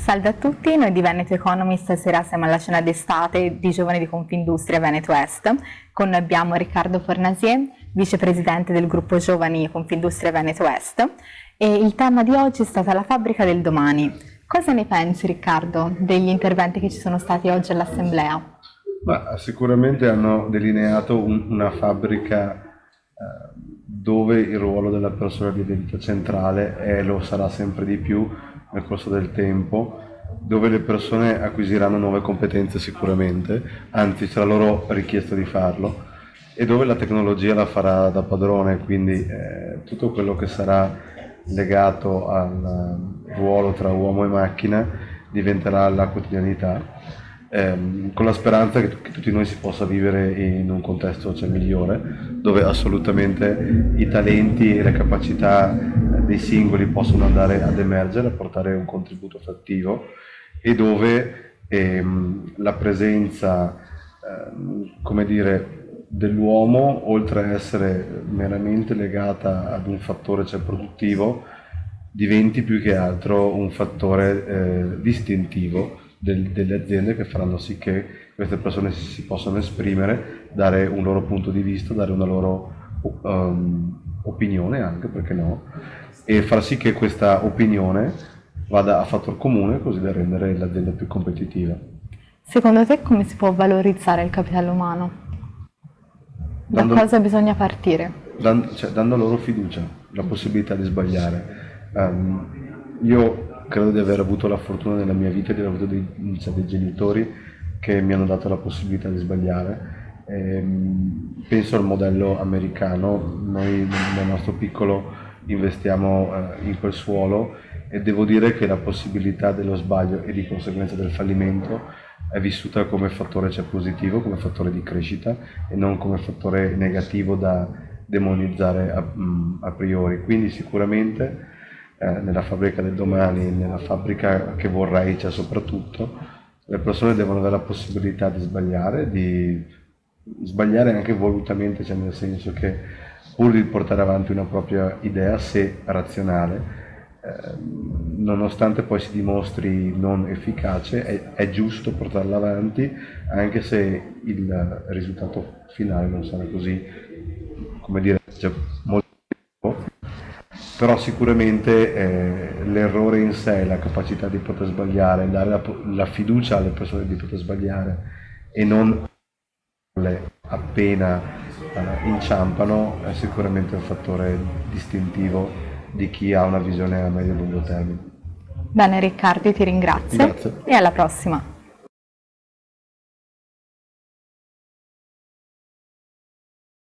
Salve a tutti, noi di Veneto Economist stasera siamo alla cena d'estate di Giovani di Confindustria Veneto Est. Con noi abbiamo Riccardo Fornasier, vicepresidente del gruppo Giovani Confindustria Veneto Est, e il tema di oggi è stata la fabbrica del domani. Cosa ne pensi, Riccardo, degli interventi che ci sono stati oggi all'Assemblea? Sicuramente hanno delineato una fabbrica dove il ruolo della persona diventa centrale e lo sarà sempre di più nel corso del tempo, dove le persone acquisiranno nuove competenze sicuramente, anzi sarà loro richiesto di farlo, e dove la tecnologia la farà da padrone, quindi tutto quello che sarà legato al ruolo tra uomo e macchina diventerà la quotidianità. Con la speranza che tutti noi si possa vivere in un contesto migliore, dove assolutamente i talenti e le capacità dei singoli possono andare ad emergere, a portare un contributo fattivo, e dove la presenza, come dire, dell'uomo, oltre a essere meramente legata ad un fattore produttivo, diventi più che altro un fattore distintivo delle aziende, che faranno sì che queste persone si possano esprimere, dare un loro punto di vista, dare una loro opinione anche, perché no, e far sì che questa opinione vada a fattor comune, così da rendere l'azienda più competitiva. Secondo te come si può valorizzare il capitale umano? Da cosa bisogna partire? Dando loro fiducia, la possibilità di sbagliare. Io credo di aver avuto la fortuna nella mia vita di aver avuto dei genitori che mi hanno dato la possibilità di sbagliare. Penso al modello americano. Noi nel nostro piccolo investiamo in quel suolo, e devo dire che la possibilità dello sbaglio e di conseguenza del fallimento è vissuta come fattore positivo, come fattore di crescita, e non come fattore negativo da demonizzare a priori. Quindi sicuramente nella fabbrica del domani, nella fabbrica che vorrei, soprattutto le persone devono avere la possibilità di sbagliare anche volutamente, nel senso che pur di portare avanti una propria idea, se razionale, nonostante poi si dimostri non efficace, è giusto portarla avanti, anche se il risultato finale non sarà così, come dire, molto buono. Però sicuramente l'errore in sé, la capacità di poter sbagliare, dare la fiducia alle persone di poter sbagliare e non appena inciampano, è sicuramente un fattore distintivo di chi ha una visione a medio e lungo termine. Bene Riccardo, io ti ringrazio. Grazie. E alla prossima.